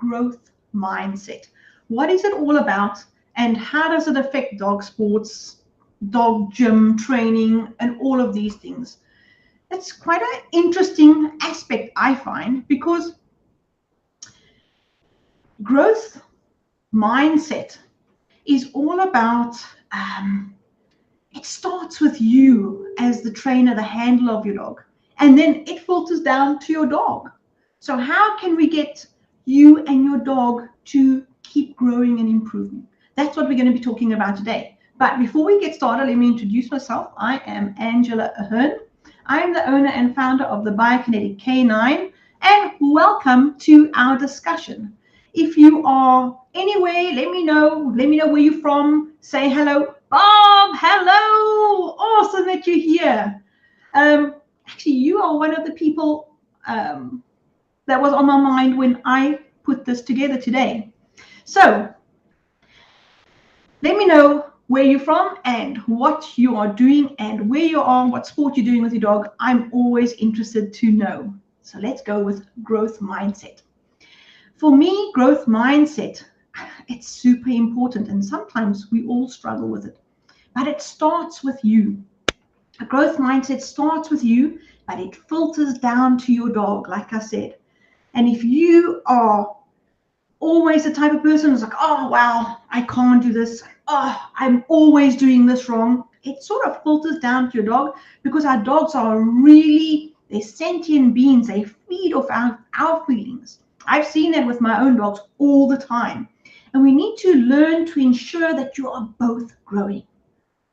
growth mindset. What is it all about, and how does it affect dog sports, dog gym training, and all of these things? It's quite an interesting aspect, I find, because growth mindset is all about, it starts with you as the trainer, the handler of your dog, and then it filters down to your dog. So how can we get you and your dog to keep growing and improving? That's what we're going to be talking about today. But before we get started, let me introduce myself. I am Angela Ahern. I am the owner and founder of the Biokinetic K9, and welcome to our discussion. If you are anywhere, let me know where you're from. Say hello. Bob, hello. Awesome that you're here. Actually, you are one of the people that was on my mind when I put this together today. So let me know where you're from and what you are doing and where you are, what sport you're doing with your dog. I'm always interested to know. So let's go with growth mindset. For me, growth mindset, it's super important, and sometimes we all struggle with it. But it starts with you. A growth mindset starts with you, but it filters down to your dog, like I said. And if you are always the type of person who's like, oh, wow, I can't do this. Oh, I'm always doing this wrong. It sort of filters down to your dog, because our dogs are really, they're sentient beings. They feed off our feelings. I've seen that with my own dogs all the time. And we need to learn to ensure that you are both growing,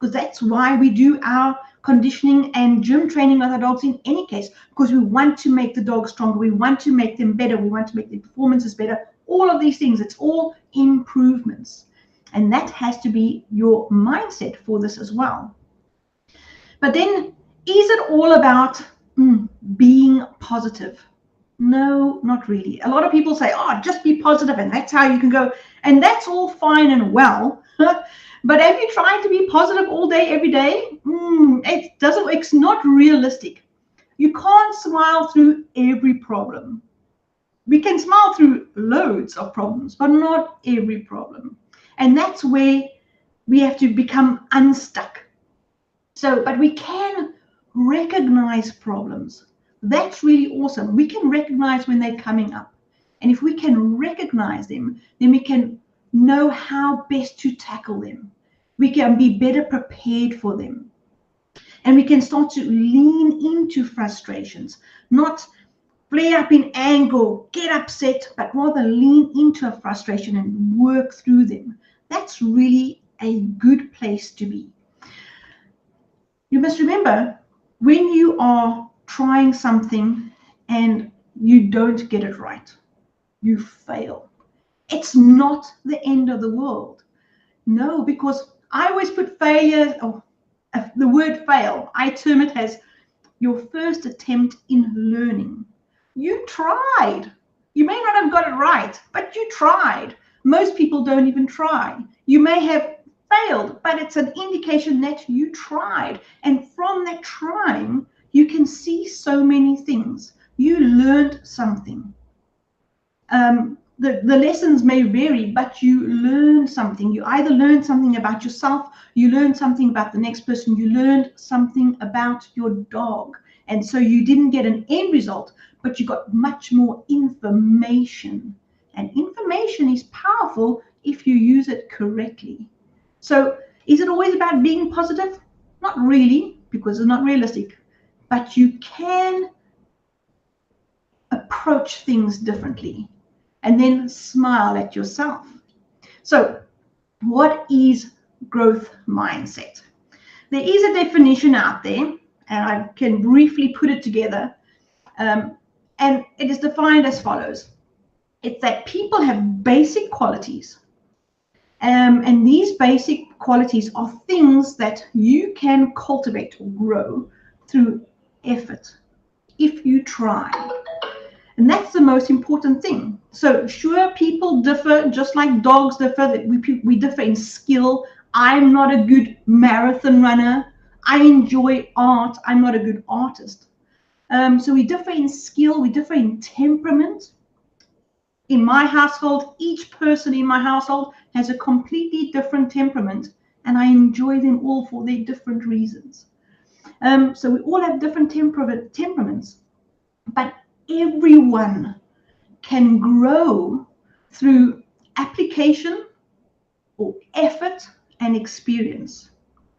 because that's why we do our conditioning and gym training with our dogs in any case, because we want to make the dogs stronger. We want to make them better. We want to make their performances better. All of these things, it's all improvements. And that has to be your mindset for this as well. But then, is it all about being positive? No, not really. A lot of people say, oh, just be positive and that's how you can go. And that's all fine and well. But have you tried to be positive all day, every day? It doesn't, it's not realistic. You can't smile through every problem. We can smile through loads of problems, but not every problem. And that's where we have to become unstuck. So, but we can recognize problems. That's really awesome. We can recognize when they're coming up. And if we can recognize them, then we can know how best to tackle them. We can be better prepared for them. And we can start to lean into frustrations, not flare up in anger, get upset, but rather lean into a frustration and work through them. That's really a good place to be. You must remember, when you are trying something and you don't get it right, you fail. It's not the end of the world. No, because I always put failure, or the word fail, I term it as your first attempt in learning. You tried. You may not have got it right, but you tried. Most people don't even try. You may have failed, but it's an indication that you tried. And from that trying, you can see so many things. You learned something. The lessons may vary, but you learn something. You either learn something about yourself, you learn something about the next person, you learned something about your dog. And so you didn't get an end result, but you got much more information. And information is powerful if you use it correctly. So is it always about being positive? Not really, because it's not realistic. But you can approach things differently and then smile at yourself. So what is growth mindset? There is a definition out there, and I can briefly put it together. And it is defined as follows. It's that people have basic qualities. And these basic qualities are things that you can cultivate or grow through effort if you try. And that's the most important thing. So sure, people differ, just like dogs differ. We differ in skill. I'm not a good marathon runner. I enjoy art. I'm not a good artist. So we differ in skill. We differ in temperament. in my household, each person in my household has a completely different temperament, and I enjoy them all for their different reasons. So we all have different temperaments, but everyone can grow through application or effort and experience.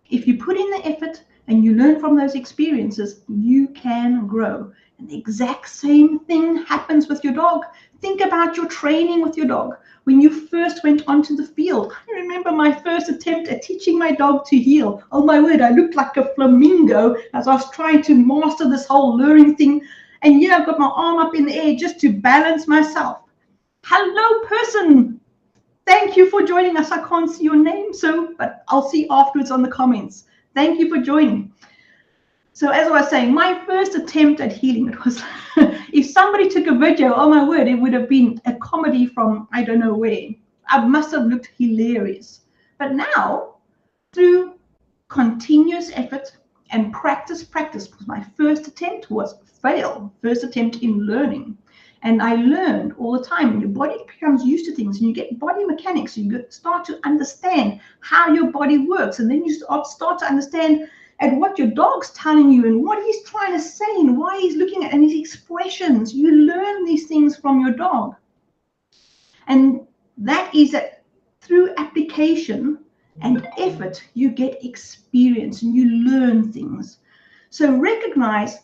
If you put in the effort and you learn from those experiences, you can grow. And the exact same thing happens with your dog. Think about your training with your dog. When you first went onto the field, I remember my first attempt at teaching my dog to heel. Oh my word, I looked like a flamingo as I was trying to master this whole luring thing. And yeah, I've got my arm up in the air just to balance myself. Hello, person. Thank you for joining us. I can't see your name, but I'll see afterwards on the comments. Thank you for joining. So as I was saying, my first attempt at healing, it was, if somebody took a video, oh my word, it would have been a comedy from I don't know where. I must have looked hilarious. But now, through continuous effort and practice, because my first attempt was fail, first attempt in learning. And I learned all the time, and your body becomes used to things, and you get body mechanics, you start to understand how your body works, and then you start to understand and what your dog's telling you and what he's trying to say and why he's looking at and his expressions. You learn these things from your dog. And that is that through application and effort, you get experience and you learn things. So recognize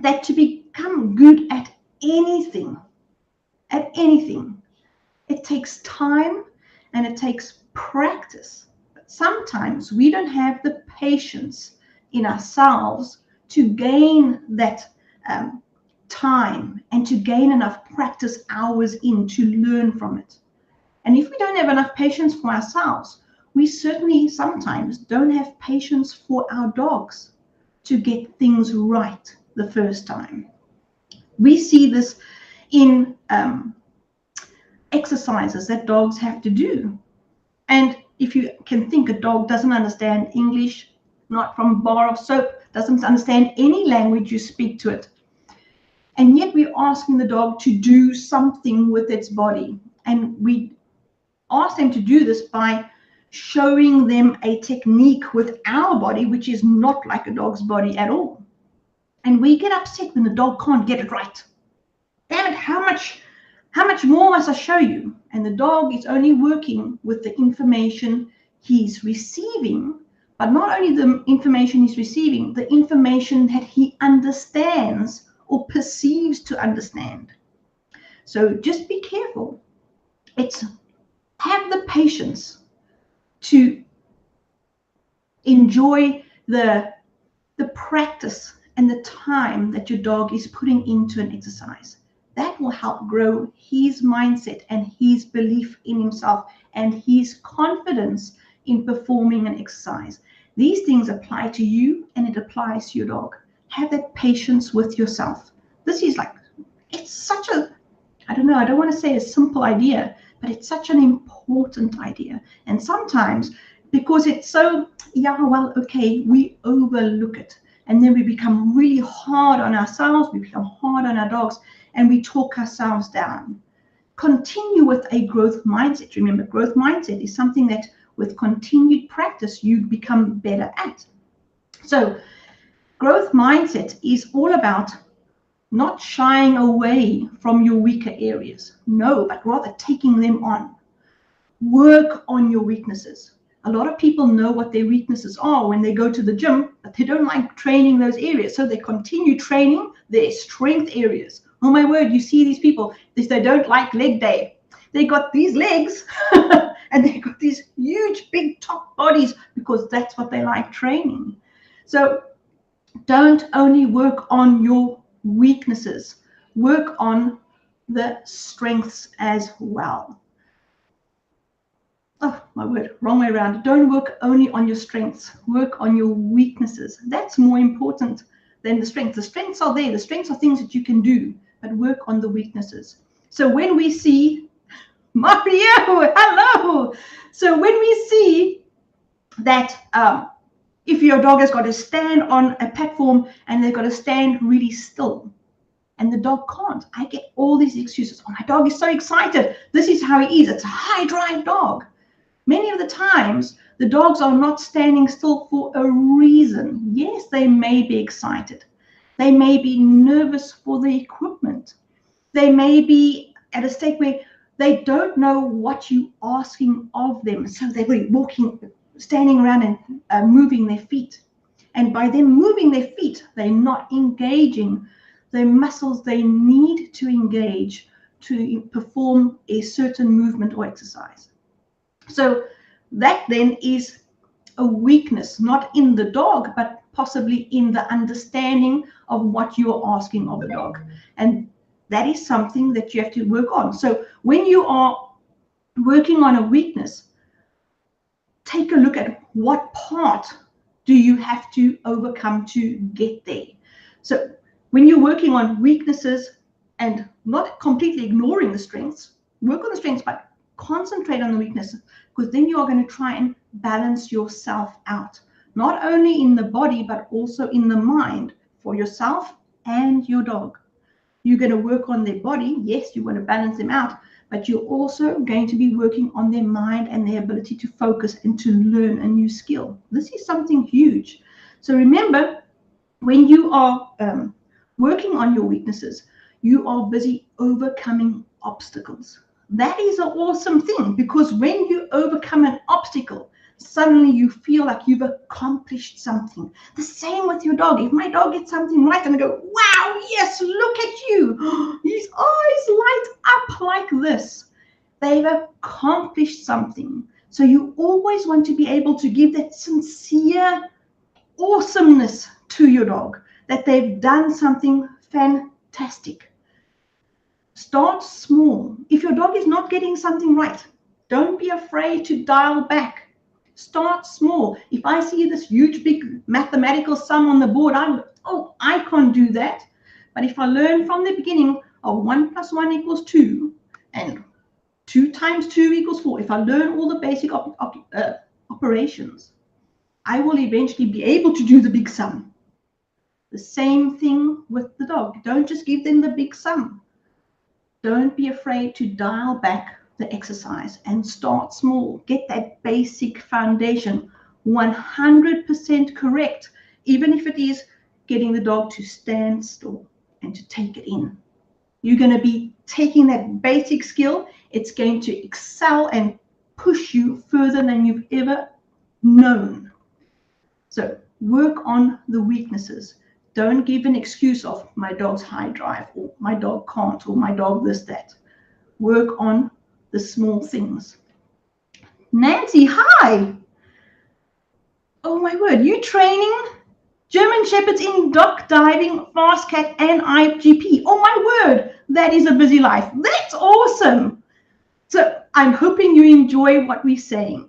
that to become good at anything, it takes time and it takes practice. Sometimes we don't have the patience in ourselves to gain that time and to gain enough practice hours in to learn from it. And if we don't have enough patience for ourselves, we certainly sometimes don't have patience for our dogs to get things right the first time. We see this in exercises that dogs have to do. And if you can think, a dog doesn't understand English, not from a bar of soap, doesn't understand any language you speak to it. And yet we're asking the dog to do something with its body. And we ask them to do this by showing them a technique with our body, which is not like a dog's body at all. And we get upset when the dog can't get it right. Damn it, how much more must I show you? And the dog is only working with the information he's receiving, but not only the information he's receiving, the information that he understands or perceives to understand. So just be careful. It's have the patience to enjoy the practice and the time that your dog is putting into an exercise. That will help grow his mindset and his belief in himself and his confidence in performing an exercise. These things apply to you and it applies to your dog. Have that patience with yourself. This is it's such a, I don't want to say a simple idea, but it's such an important idea. And sometimes because it's so, we overlook it. And then we become really hard on ourselves, we become hard on our dogs, and we talk ourselves down. Continue with a growth mindset. Remember, growth mindset is something that with continued practice, you become better at. So growth mindset is all about not shying away from your weaker areas. No, but rather taking them on. Work on your weaknesses. A lot of people know what their weaknesses are when they go to the gym, but they don't like training those areas. So they continue training their strength areas. Oh my word, you see these people, they don't like leg day. They got these legs and they got these huge, big top bodies because that's what they like training. So don't only work on your weaknesses, work on the strengths as well. Oh my word, wrong way around. Don't work only on your strengths, work on your weaknesses. That's more important than the strengths. The strengths are there, the strengths are things that you can do, but work on the weaknesses. So when we see Mario, hello. So when we see that if your dog has got to stand on a platform and they've got to stand really still, and the dog can't. I get all these excuses. Oh, my dog is so excited. This is how he is. It's a high drive dog. Many of the times, the dogs are not standing still for a reason. Yes, they may be excited. They may be nervous for the equipment. They may be at a state where they don't know what you're asking of them. So they're walking, standing around and moving their feet. And by them moving their feet, they're not engaging the muscles they need to engage to perform a certain movement or exercise. So that then is a weakness, not in the dog, but possibly in the understanding of what you're asking of a dog. And that is something that you have to work on. So when you are working on a weakness, take a look at what part do you have to overcome to get there. So when you're working on weaknesses and not completely ignoring the strengths, work on the strengths, but concentrate on the weaknesses, because then you are going to try and balance yourself out, not only in the body, but also in the mind for yourself and your dog. You're going to work on their body. Yes, you want to balance them out, but you're also going to be working on their mind and their ability to focus and to learn a new skill. This is something huge. So remember, when you are working on your weaknesses, you are busy overcoming obstacles. That is an awesome thing, because when you overcome an obstacle, suddenly you feel like you've accomplished something. The same with your dog. If my dog gets something right and I go, wow, yes, look at you. His eyes light up like this. They've accomplished something. So you always want to be able to give that sincere awesomeness to your dog, that they've done something fantastic. Start small. If your dog is not getting something right, don't be afraid to dial back. Start small. If I see this huge, big mathematical sum on the board, I can't do that. But if I learn from the beginning of 1 + 1 = 2 and 2 × 2 = 4, if I learn all the basic operations, I will eventually be able to do the big sum. The same thing with the dog. Don't just give them the big sum. Don't be afraid to dial back the exercise and start small. Get that basic foundation 100% correct, even if it is getting the dog to stand still and to take it in. You're going to be taking that basic skill. It's going to excel and push you further than you've ever known. So work on the weaknesses. Don't give an excuse of my dog's high drive, or my dog can't, or my dog this, that. Work on the small things. Nancy, hi. Oh my word, you training German Shepherds in dock diving, fast cat, and IGP. Oh my word, that is a busy life. That's awesome. So I'm hoping you enjoy what we're saying.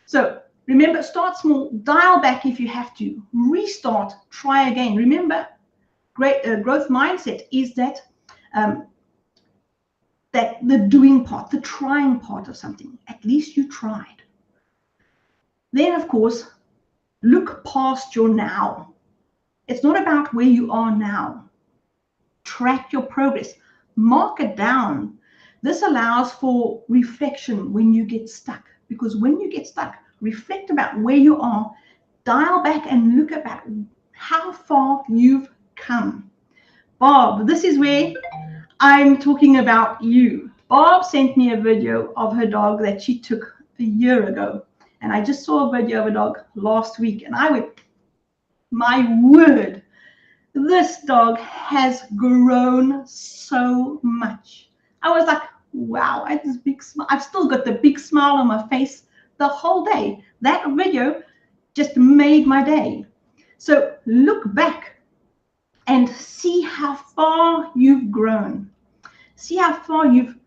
So remember, start small, dial back if you have to, restart, try again. Remember, great growth mindset is that that the doing part, the trying part of something. At least you tried. Then, of course, look past your now. It's not about where you are now. Track your progress. Mark it down. This allows for reflection when you get stuck. Because when you get stuck, reflect about where you are. Dial back and look about how far you've come. Bob, this is where I'm talking about you. Bob sent me a video of her dog that she took a year ago. And I just saw a video of a dog last week. And I went, my word, this dog has grown so much. I was like, wow, I had this big smile. I've still got the big smile on my face the whole day. That video just made my day. So look back and see how far you've grown. See how far you've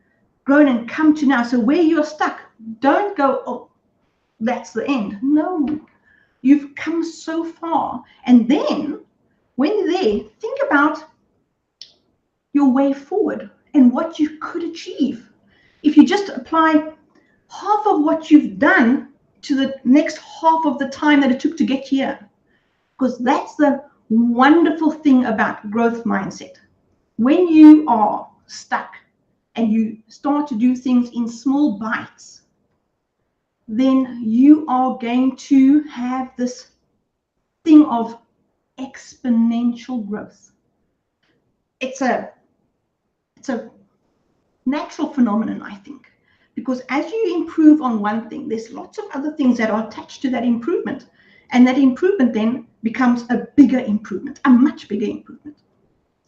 grown and come to now. So where you're stuck, don't go, oh, that's the end. No, you've come so far. And then when you're there, think about your way forward and what you could achieve. If you just apply half of what you've done to the next half of the time that it took to get here, because that's the wonderful thing about growth mindset. When you are stuck and you start to do things in small bites, then you are going to have this thing of exponential growth. It's a natural phenomenon, I think, because as you improve on one thing, there's lots of other things that are attached to that improvement, and that improvement then becomes a bigger improvement, a much bigger improvement.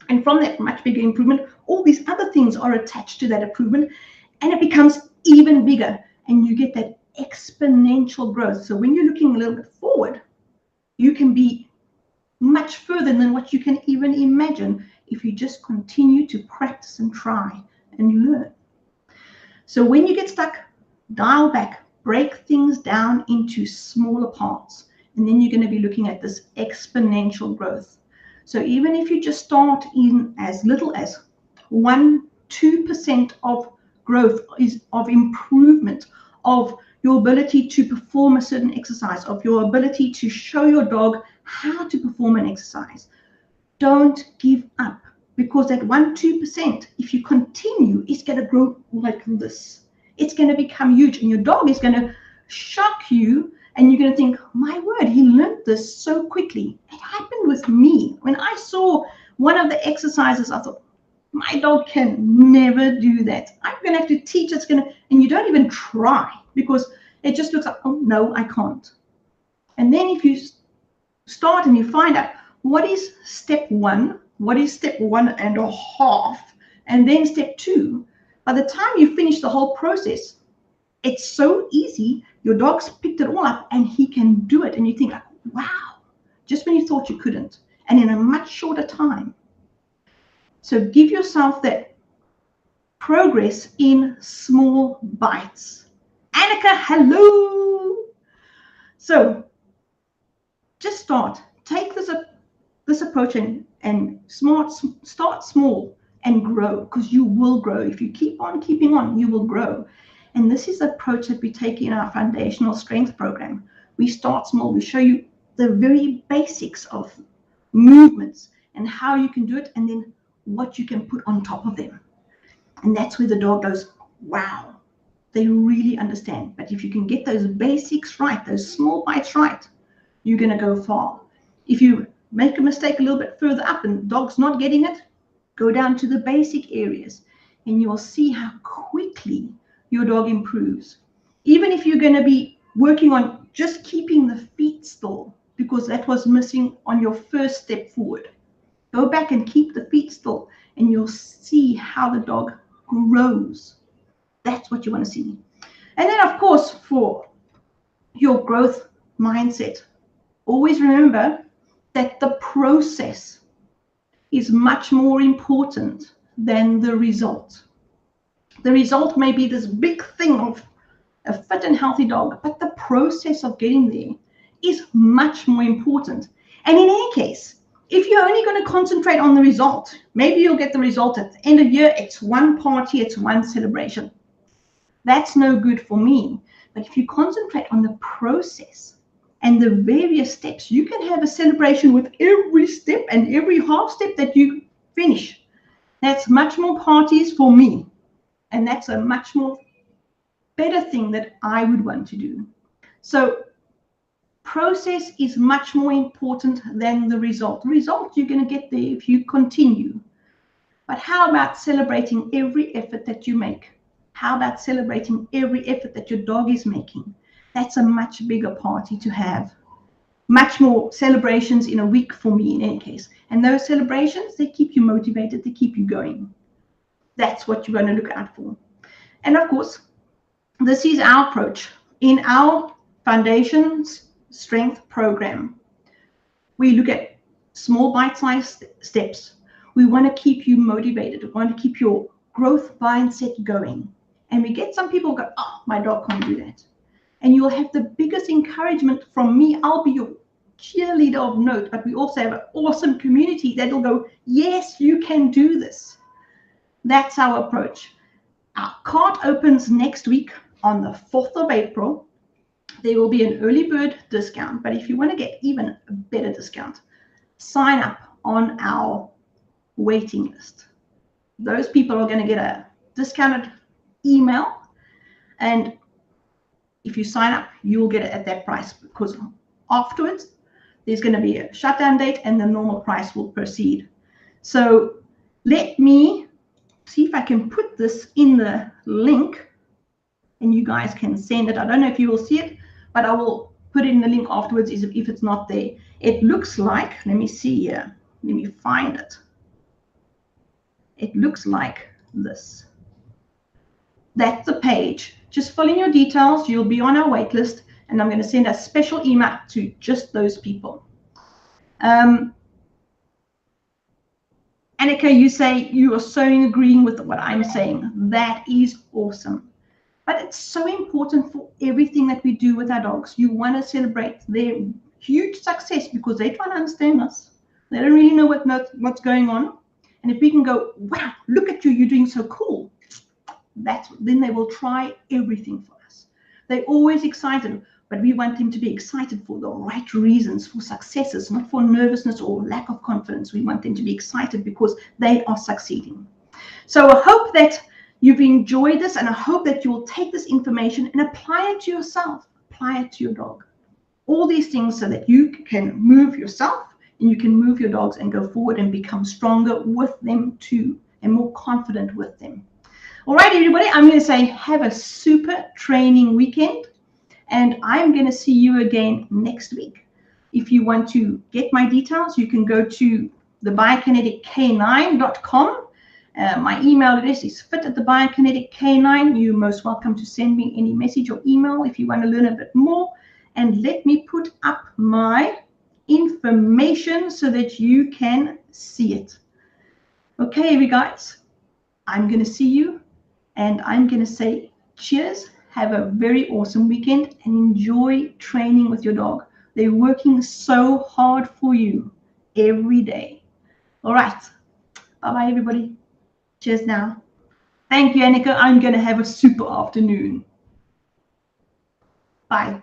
And from that much bigger improvement, all these other things are attached to that improvement, and it becomes even bigger, and you get that exponential growth. So when you're looking a little bit forward, you can be much further than what you can even imagine if you just continue to practice and try and learn. So when you get stuck, dial back, break things down into smaller parts, and then you're going to be looking at this exponential growth. So even if you just start in as little as 1-2% of growth is of improvement of your ability to perform a certain exercise, of your ability to show your dog how to perform an exercise, don't give up, because that 1-2%, if you continue, it's going to grow like this. It's going to become huge, and your dog is going to shock you, and you're going to think, my word, he learned this so quickly. It happened with me. When I saw one of the exercises, I thought, my dog can never do that. I'm going to have to teach. It's going to, and you don't even try, because it just looks like, oh no, I can't. And then if you start and you find out what is step 1, what is step 1.5, and then step 2, by the time you finish the whole process, it's so easy. Your dog's picked it all up and he can do it. And you think, like, wow, just when you thought you couldn't, and in a much shorter time. So give yourself that progress in small bites. Annika, hello. So just start. Take this approach and start small and grow, because you will grow. If you keep on keeping on, you will grow. And this is the approach that we take in our foundational strength program. We start small. We show you the very basics of movements and how you can do it, and then what you can put on top of them. And that's where the dog goes, wow, they really understand. But if you can get those basics right, those small bites right, you're going to go far. If you make a mistake a little bit further up and the dog's not getting it, go down to the basic areas, and you'll see how quickly your dog improves. Even if you're going to be working on just keeping the feet still, because that was missing on your first step forward, go back and keep the feet still, and you'll see how the dog grows. That's what you want to see. And then, of course, for your growth mindset, always remember that the process is much more important than the result. The result may be this big thing of a fit and healthy dog, but the process of getting there is much more important. And in any case, if you're only going to concentrate on the result, maybe you'll get the result at the end of the year. It's one party, it's one celebration. That's no good for me. But if you concentrate on the process and the various steps, you can have a celebration with every step and every half step that you finish. That's much more parties for me. And that's a much more better thing that I would want to do. So process is much more important than the result. The result you're going to get there if you continue. But how about celebrating every effort that you make? How about celebrating every effort that your dog is making? That's a much bigger party to have. Much more celebrations in a week for me in any case. And those celebrations, they keep you motivated, they keep you going. That's what you're going to look out for. And of course, this is our approach. In our Foundations Strength program, we look at small bite-sized steps. We want to keep you motivated. We want to keep your growth mindset going. And we get some people go, oh, my dog can't do that. And you'll have the biggest encouragement from me. I'll be your cheerleader of note, but we also have an awesome community that will go, yes, you can do this. That's our approach. Our cart opens next week on the 4th of April. There will be an early bird discount, but if you want to get even a better discount, sign up on our waiting list. Those people are going to get a discounted email, and if you sign up, you'll get it at that price, because afterwards there's going to be a shutdown date and the normal price will proceed. So let me see if I can put this in the link and you guys can send it. I don't know if you will see it, but I will put it in the link afterwards if it's not there. It looks like, let me see here, let me find it. It looks like this. That's the page. Just fill in your details. You'll be on our wait list, and I'm going to send a special email to just those people. Annika, you say you are so agreeing with what I'm saying. That is awesome. But it's so important for everything that we do with our dogs. You want to celebrate their huge success because they're trying to understand us. They don't really know what's going on. And if we can go, wow, look at you, you're doing so cool. Then they will try everything for us. They're always excited, but we want them to be excited for the right reasons, for successes, not for nervousness or lack of confidence. We want them to be excited because they are succeeding. So I hope that you've enjoyed this, and I hope that you'll take this information and apply it to yourself, apply it to your dog. All these things so that you can move yourself and you can move your dogs and go forward and become stronger with them too, and more confident with them. All right, everybody, I'm going to say have a super training weekend, and I'm going to see you again next week. If you want to get my details, you can go to thebiokinetick9.com. My email address is fit@thebiokinetick9. You're most welcome to send me any message or email if you want to learn a bit more. And let me put up my information so that you can see it. Okay, every guys, I'm going to see you, and I'm going to say cheers. Have a very awesome weekend and enjoy training with your dog. They're working so hard for you every day. All right. Bye-bye, everybody. Cheers now. Thank you, Annika. I'm going to have a super afternoon. Bye.